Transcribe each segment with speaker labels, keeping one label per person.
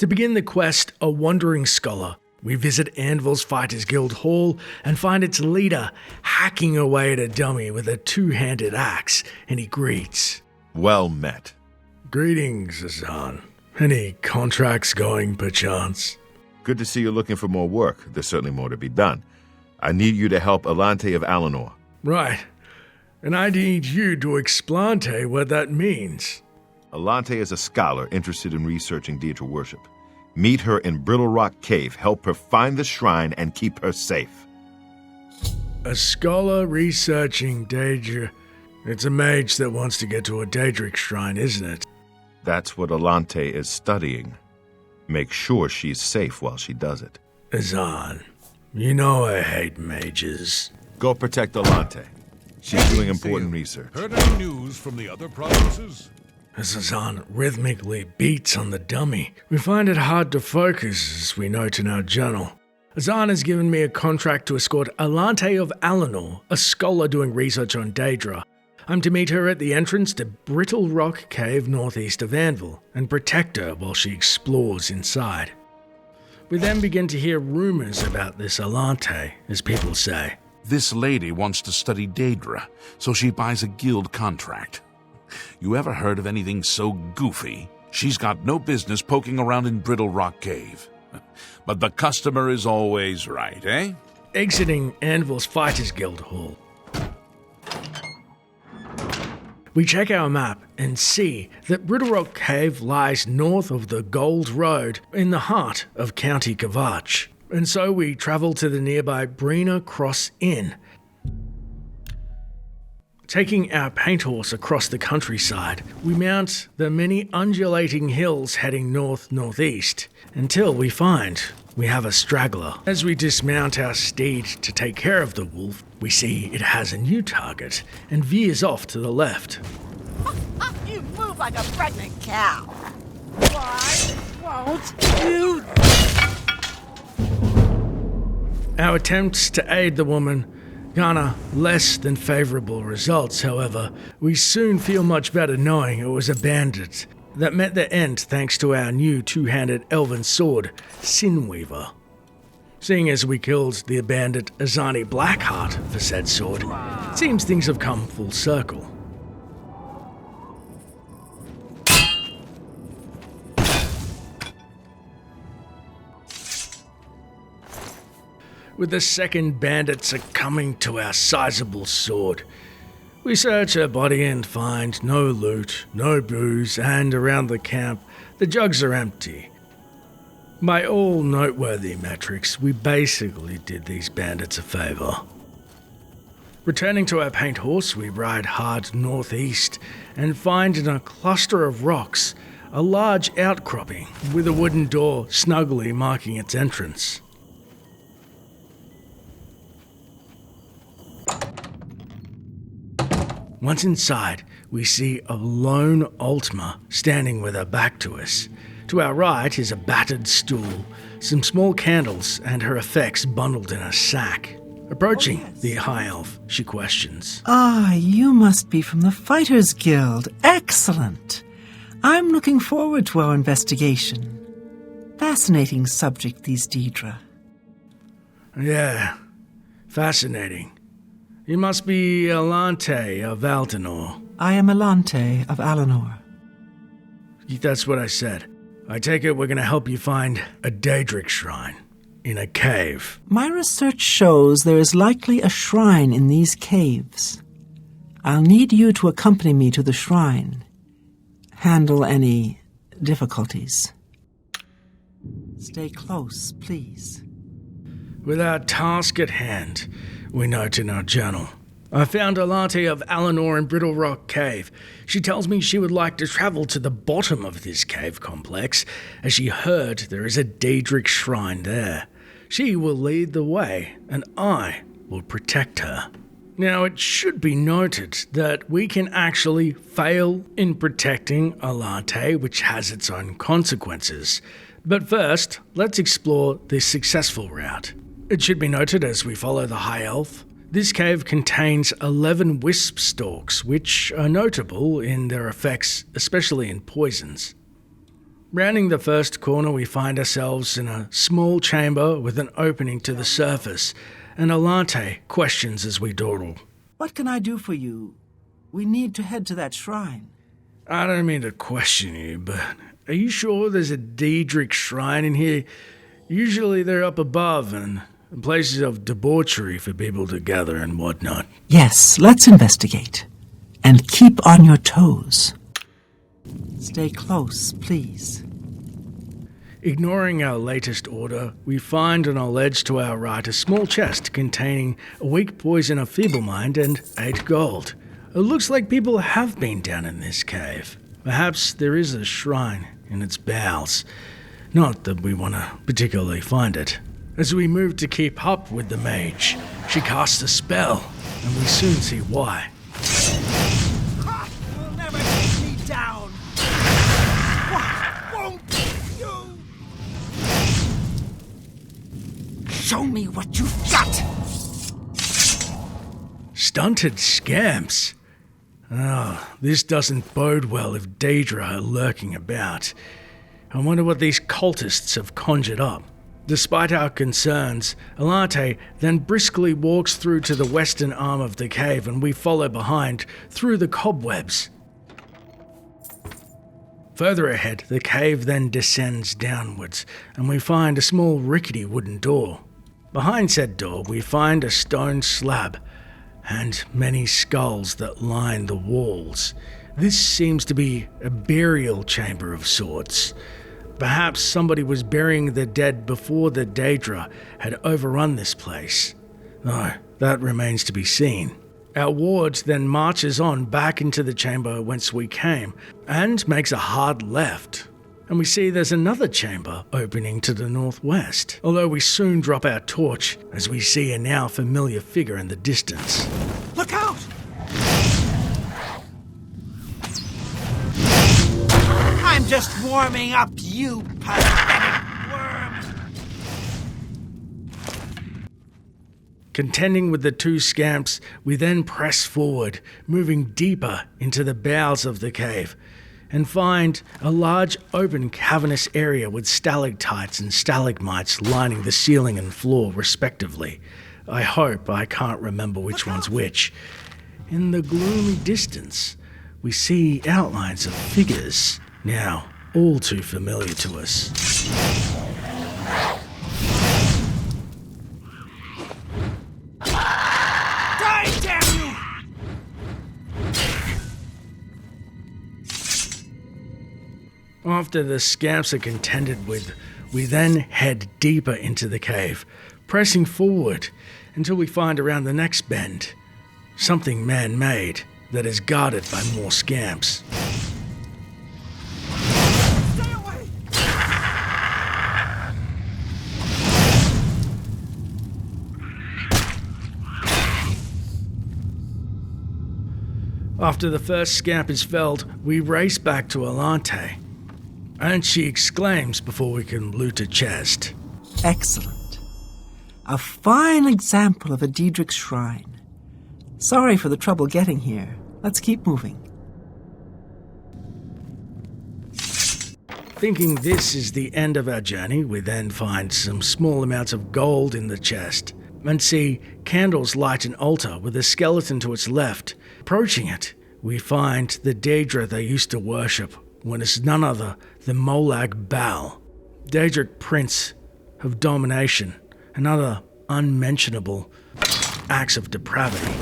Speaker 1: To begin the quest, a wandering scholar, we visit Anvil's Fighters Guild Hall and find its leader hacking away at a dummy with a two-handed axe, and he greets.
Speaker 2: Well met.
Speaker 1: Greetings, Azan. Any contracts going, perchance?
Speaker 2: Good to see you looking for more work. There's certainly more to be done. I need you to help Elante of Alinor.
Speaker 1: Right. And I need you to explain what that means.
Speaker 2: Elante is a scholar interested in researching Daedra worship. Meet her in Brittlerock Cave, help her find the shrine, and keep her safe.
Speaker 1: A scholar researching Daedra. It's a mage that wants to get to a Daedric shrine, isn't it?
Speaker 2: That's what Elante is studying. Make sure she's safe while she does it.
Speaker 1: Azan, you know I hate mages.
Speaker 2: Go protect Elante. She's doing important research.
Speaker 3: Heard any news from the other provinces?
Speaker 1: As Azan rhythmically beats on the dummy, we find it hard to focus, as we note in our journal. Azan has given me a contract to escort Elante of Alinor, a scholar doing research on Daedra. I'm to meet her at the entrance to Brittlerock Cave northeast of Anvil, and protect her while she explores inside. We then begin to hear rumors about this Elante, as people say.
Speaker 3: This lady wants to study Daedra, so she buys a guild contract. You ever heard of anything so goofy? She's got no business poking around in Brittlerock Cave. But the customer is always right, eh?
Speaker 1: Exiting Anvil's Fighters Guild Hall, we check our map and see that Brittlerock Cave lies north of the Gold Road in the heart of County Kavach. And so we travel to the nearby Brina Cross Inn. Taking our paint horse across the countryside, we mount the many undulating hills heading north-northeast until we find we have a straggler. As we dismount our steed to take care of the wolf, we see it has a new target and veers off to the left.
Speaker 4: You move like a pregnant cow. Why won't you?
Speaker 1: Our attempts to aid the woman garner less than favourable results, however. We soon feel much better knowing it was a bandit that met their end thanks to our new two-handed elven sword, Sinweaver. Seeing as we killed the bandit Azani Blackheart for said sword, it seems things have come full circle. With the second bandit succumbing to our sizable sword, we search her body and find no loot, no booze, and around the camp, the jugs are empty. By all noteworthy metrics, we basically did these bandits a favour. Returning to our paint horse, we ride hard northeast and find in a cluster of rocks a large outcropping with a wooden door snugly marking its entrance. Once inside, we see a lone Altma standing with her back to us. To our right is a battered stool, some small candles, and her effects bundled in a sack. Approaching the high elf, she questions.
Speaker 5: Ah, you must be from the Fighters Guild. Excellent. I'm looking forward to our investigation. Fascinating subject, these Daedra.
Speaker 1: Yeah, fascinating. You must be Elante of Alinor.
Speaker 5: I am Elante of Alinor.
Speaker 1: That's what I said. I take it we're going to help you find a Daedric shrine in a cave.
Speaker 5: My research shows there is likely a shrine in these caves. I'll need you to accompany me to the shrine. Handle any difficulties. Stay close, please.
Speaker 1: With our task at hand, we note in our journal, I found Elante of Alinor in Brittlerock Cave. She tells me she would like to travel to the bottom of this cave complex, as she heard there is a Daedric shrine there. She will lead the way, and I will protect her. Now, it should be noted that we can actually fail in protecting Elante, which has its own consequences. But first, let's explore the successful route. It should be noted as we follow the High Elf, this cave contains 11 wisp stalks, which are notable in their effects, especially in poisons. Rounding the first corner, we find ourselves in a small chamber with an opening to the surface, and Elante questions as we dawdle.
Speaker 5: What can I do for you? We need to head to that shrine.
Speaker 1: I don't mean to question you, but are you sure there's a Daedric shrine in here? Usually they're up above and places of debauchery for people to gather and whatnot.
Speaker 5: Yes, let's investigate. And keep on your toes. Stay close, please.
Speaker 1: Ignoring our latest order, we find on a ledge to our right a small chest containing a weak poison of feeble mind and 8 gold. It looks like people have been down in this cave. Perhaps there is a shrine in its bowels. Not that we want to particularly find it. As we move to keep up with the mage, she casts a spell, and we soon see why.
Speaker 4: You'll never take me down! What won't you? Show me what you've got!
Speaker 1: Stunted scamps. Oh, this doesn't bode well if Daedra are lurking about. I wonder what these cultists have conjured up. Despite our concerns, Elante then briskly walks through to the western arm of the cave, and we follow behind through the cobwebs. Further ahead, the cave then descends downwards, and we find a small rickety wooden door. Behind said door, we find a stone slab and many skulls that line the walls. This seems to be a burial chamber of sorts. Perhaps somebody was burying the dead before the Daedra had overrun this place. No, that remains to be seen. Our ward then marches on back into the chamber whence we came and makes a hard left. And we see there's another chamber opening to the northwest, although we soon drop our torch as we see a now familiar figure in the distance.
Speaker 4: Look out! I'm just warming up, you pathetic worms!
Speaker 1: Contending with the two scamps, we then press forward, moving deeper into the bowels of the cave, and find a large open cavernous area with stalactites and stalagmites lining the ceiling and floor respectively. I hope I can't remember which one's which. In the gloomy distance, we see outlines of figures, now all too familiar to us.
Speaker 4: Die, damn you!
Speaker 1: After the scamps are contended with, we then head deeper into the cave, pressing forward until we find around the next bend something man-made that is guarded by more scamps.
Speaker 4: Stay away!
Speaker 1: After the first scamp is felled, we race back to Elante, and she exclaims before we can loot a chest.
Speaker 5: Excellent. A fine example of a Daedric shrine. Sorry for the trouble getting here. Let's keep moving.
Speaker 1: Thinking this is the end of our journey, we then find some small amounts of gold in the chest and see candles light an altar with a skeleton to its left. Approaching it, we find the Daedra they used to worship when it's none other than Molag Bal, Daedric prince of domination and other unmentionable acts of depravity.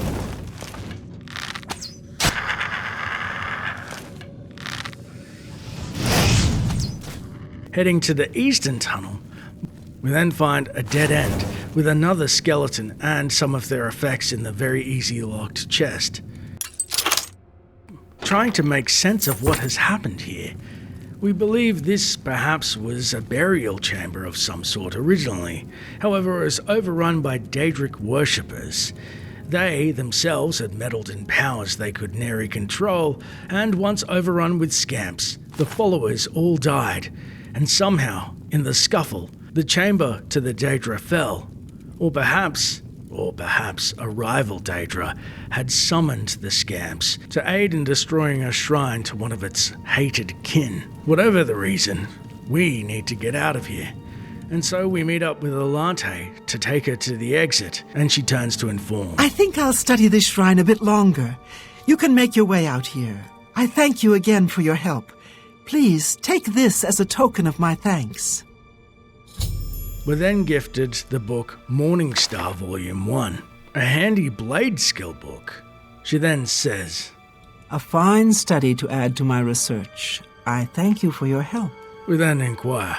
Speaker 1: Heading to the eastern tunnel, we then find a dead end with another skeleton and some of their effects in the very easy locked chest. Trying to make sense of what has happened here, we believe this perhaps was a burial chamber of some sort originally. However, it was overrun by Daedric worshippers. They themselves had meddled in powers they could nary control, and once overrun with scamps, the followers all died, and somehow, in the scuffle, the chamber to the Daedra fell. Or perhaps a rival Daedra had summoned the scamps to aid in destroying a shrine to one of its hated kin. Whatever the reason, We need to get out of here. And so we meet up with Elante to take her to the exit, and she turns to inform.
Speaker 5: I think I'll study this shrine a bit longer. You can make your way out here. I thank you again for your help. Please take this as a token of my thanks.
Speaker 1: We're then gifted the book Morning Star Volume 1, a handy blade skill book. She then says,
Speaker 5: A fine study to add to my research. I thank you for your help.
Speaker 1: We then inquire,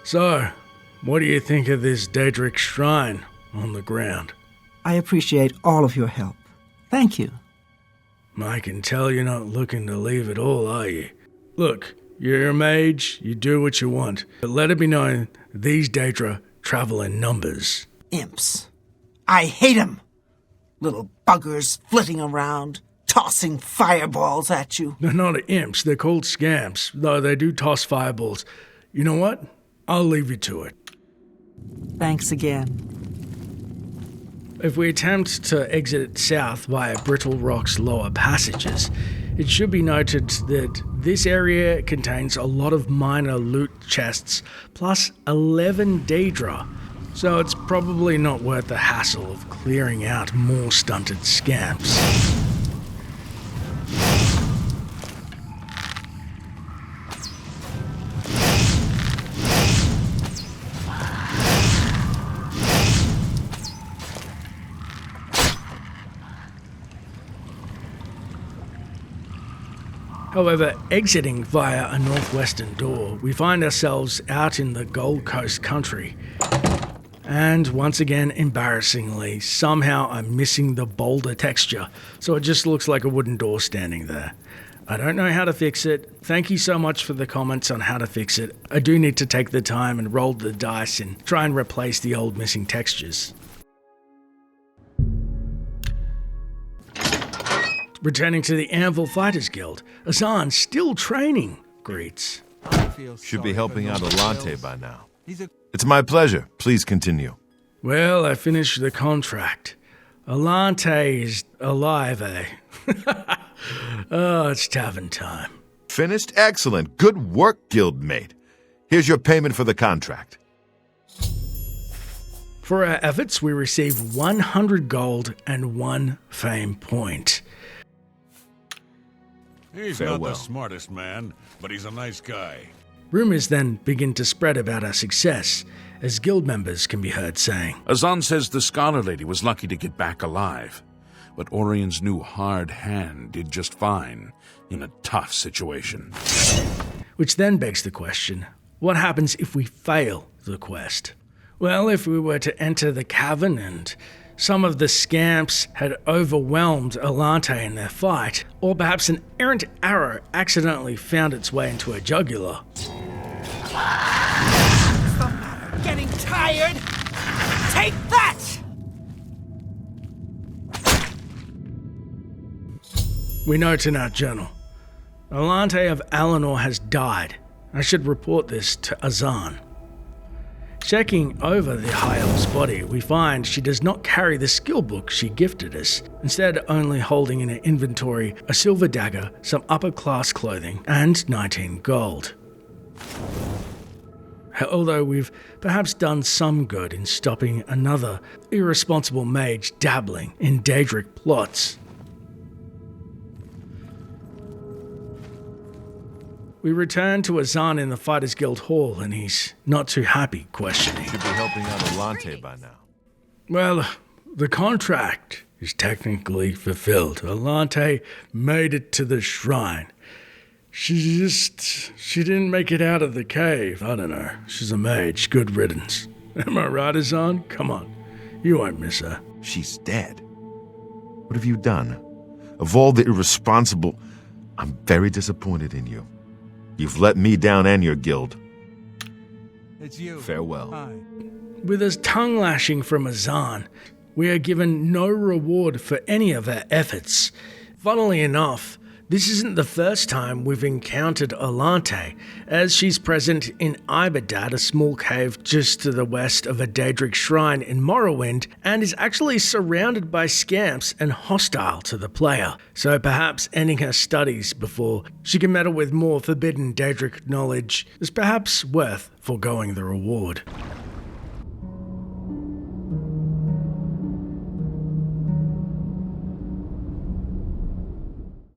Speaker 1: So, what do you think of this Daedric shrine on the ground?
Speaker 5: I appreciate all of your help. Thank you.
Speaker 1: I can tell you're not looking to leave at all, are you? Look, you're a mage, you do what you want, but let it be known these Daedra travel in numbers.
Speaker 5: Imps. I hate 'em. Little buggers flitting around, tossing fireballs at you.
Speaker 1: They're not imps, they're called scamps, though they do toss fireballs. You know what? I'll leave you to it.
Speaker 5: Thanks again.
Speaker 1: If we attempt to exit south via Brittlerock's lower passages, it should be noted that this area contains a lot of minor loot chests, plus 11 Daedra, so it's probably not worth the hassle of clearing out more stunted scamps. However, exiting via a northwestern door, we find ourselves out in the Gold Coast country. And once again, embarrassingly, somehow I'm missing the boulder texture, so it just looks like a wooden door standing there. I don't know how to fix it. Thank you so much for the comments on how to fix it. I do need to take the time and roll the dice and try and replace the old missing textures. Returning to the Anvil Fighters Guild, Azan, still training, greets.
Speaker 2: Should be helping out Elante by now. It's my pleasure. Please continue.
Speaker 1: Well, I finished the contract. Elante is alive, eh? Oh, it's tavern time.
Speaker 2: Finished? Excellent. Good work, guildmate. Here's your payment for the contract.
Speaker 1: For our efforts, we receive 100 gold and 1 fame point.
Speaker 6: He's
Speaker 2: Farewell.
Speaker 6: not the smartest man, but he's a nice guy.
Speaker 1: Rumours then begin to spread about our success, as guild members can be heard saying,
Speaker 3: Azan says the Scholar Lady was lucky to get back alive, but Orion's new hard hand did just fine in a tough situation.
Speaker 1: Which then begs the question, what happens if we fail the quest? Well, if we were to enter the cavern and some of the scamps had overwhelmed Elante in their fight, or perhaps an errant arrow accidentally found its way into a jugular.
Speaker 4: Getting tired? Take that!
Speaker 1: We note in our journal, Elante of Alinor has died. I should report this to Azan. Checking over the High Elf's body, we find she does not carry the skill book she gifted us, instead only holding in her inventory a silver dagger, some upper-class clothing, and 19 gold. Although we've perhaps done some good in stopping another irresponsible mage dabbling in Daedric plots. We return to Azan in the Fighters Guild Hall, and he's not too happy, questioning.
Speaker 2: Should be helping out Elante by now.
Speaker 1: Well, the contract is technically fulfilled. Elante made it to the shrine. She didn't make it out of the cave. I don't know. She's a mage. Good riddance. Am I right, Azan? Come on. You won't miss her.
Speaker 2: She's dead. What have you done? Of all the irresponsible... I'm very disappointed in you. You've let me down and your guild.
Speaker 4: It's you.
Speaker 2: Farewell.
Speaker 4: Hi.
Speaker 1: With his tongue lashing from Azan, we are given no reward for any of our efforts. Funnily enough, This isn't the first time we've encountered Elante, as she's present in Iberdad, a small cave just to the west of a Daedric shrine in Morrowind, and is actually surrounded by scamps and hostile to the player, so perhaps ending her studies before she can meddle with more forbidden Daedric knowledge is perhaps worth foregoing the reward.